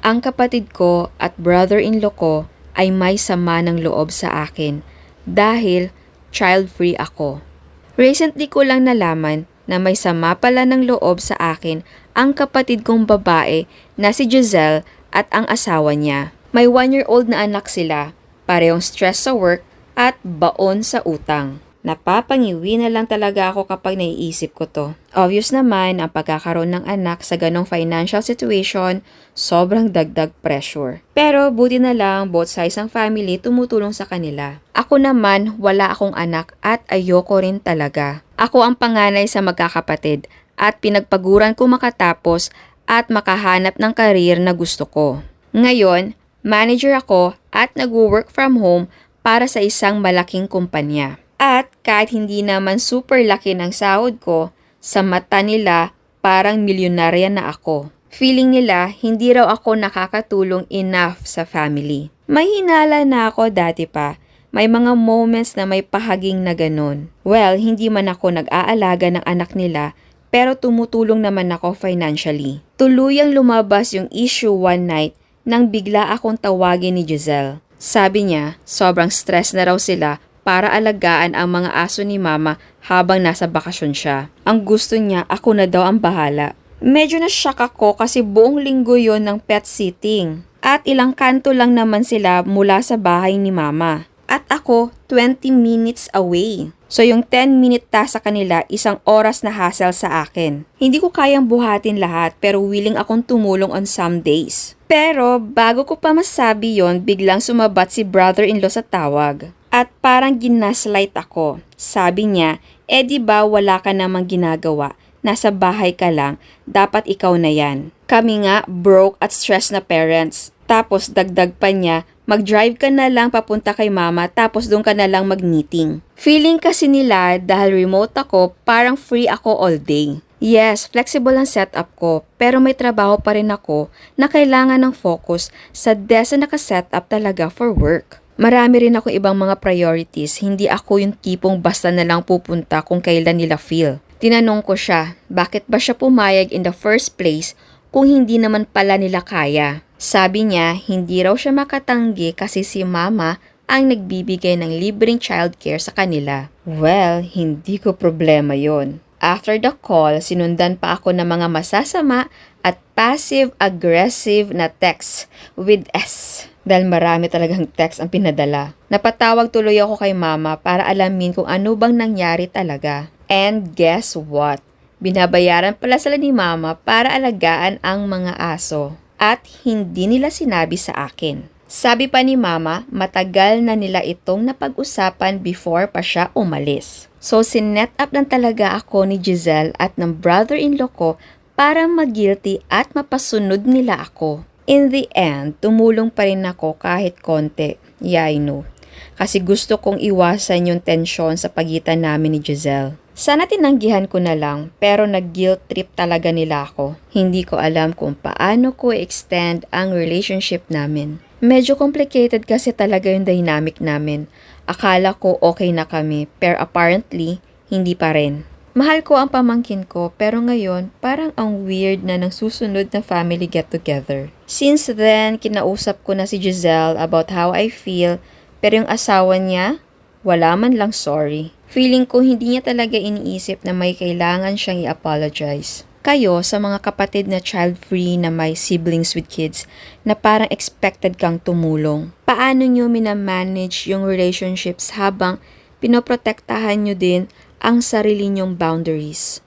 Ang kapatid ko at brother-in-law ko ay may sama ng loob sa akin dahil child-free ako. Recently ko lang nalaman na may sama pala ng loob sa akin ang kapatid kong babae na si Giselle at ang asawa niya. May 1-year-old na anak sila, parehong stress sa work at baon sa utang. Napapangiwi na lang talaga ako kapag naiisip ko to. Obvious naman ang pagkakaroon ng anak sa ganong financial situation, sobrang dagdag pressure. Pero buti na lang both sides ng family tumutulong sa kanila. Ako naman wala akong anak at ayoko rin talaga. Ako ang panganay sa magkakapatid at pinagpaguran ko makatapos at makahanap ng career na gusto ko. Ngayon, manager ako at nag-work from home para sa isang malaking kumpanya. At kahit hindi naman super laki ng sahod ko, sa mata nila parang milyonarya na ako. Feeling nila hindi raw ako nakakatulong enough sa family. May hinala na ako dati pa. May mga moments na may pahaging na ganun. Well, hindi man ako nag-aalaga ng anak nila, pero tumutulong naman ako financially. Tuluyang lumabas yung issue one night nang bigla akong tawagin ni Giselle. Sabi niya, sobrang stress na raw sila para alagaan ang mga aso ni mama habang nasa bakasyon siya. Ang gusto niya, ako na daw ang bahala. Medyo na-shock ako kasi buong linggo yon ng pet sitting. At ilang kanto lang naman sila mula sa bahay ni mama. At ako, 20 minutes away. So yung 10-minute task sa kanila, 1 oras na hassle sa akin. Hindi ko kayang buhatin lahat pero willing akong tumulong on some days. Pero bago ko pa masabi yon, biglang sumabat si brother-in-law sa tawag. At parang ginaslight ako. Sabi niya, di ba wala ka namang ginagawa? Nasa bahay ka lang, dapat ikaw na yan. Kami nga broke at stressed na parents. Tapos dagdag pa niya, mag-drive ka na lang papunta kay mama tapos doon ka na lang mag-meeting. Feeling kasi nila dahil remote ako, parang free ako all day. Yes, flexible ang setup ko, pero may trabaho pa rin ako na kailangan ng focus sa desk na nakasetup talaga for work. Marami rin ako ibang mga priorities, hindi ako yung tipong basta na lang pupunta kung kailan nila feel. Tinanong ko siya, bakit ba siya pumayag in the first place kung hindi naman pala nila kaya? Sabi niya, hindi raw siya makatanggi kasi si mama ang nagbibigay ng libreng childcare sa kanila. Well, hindi ko problema yon. After the call, sinundan pa ako ng mga masasama at passive-aggressive na text with S. Dahil marami talagang text ang pinadala. Napatawag tuloy ako kay mama para alamin kung ano bang nangyari talaga. And guess what? Binabayaran pala sila ni mama para alagaan ang mga aso. At hindi nila sinabi sa akin. Sabi pa ni mama, matagal na nila itong napag-usapan before pa siya umalis. So sinet up lang talaga ako ni Giselle at ng brother-in-law ko para mag-guilty at mapasunod nila ako. In the end, tumulong pa rin ako kahit konti. Yeah, I know. Kasi gusto kong iwasan yung tensyon sa pagitan namin ni Giselle. Sana tinanggihan ko na lang, pero nag-guilt trip talaga nila ako. Hindi ko alam kung paano ko extend ang relationship namin. Medyo complicated kasi talaga yung dynamic namin. Akala ko okay na kami, pero apparently, hindi pa rin. Mahal ko ang pamangkin ko, pero ngayon, parang ang weird na ng susunod na family get-together. Since then, kinausap ko na si Giselle about how I feel, pero yung asawa niya, wala man lang sorry. Feeling ko hindi niya talaga iniisip na may kailangan siyang i-apologize. Kayo sa mga kapatid na child-free na may siblings with kids na parang expected kang tumulong. Paano niyo minamanage yung relationships habang pinoprotektahan niyo din ang sarili niyong boundaries?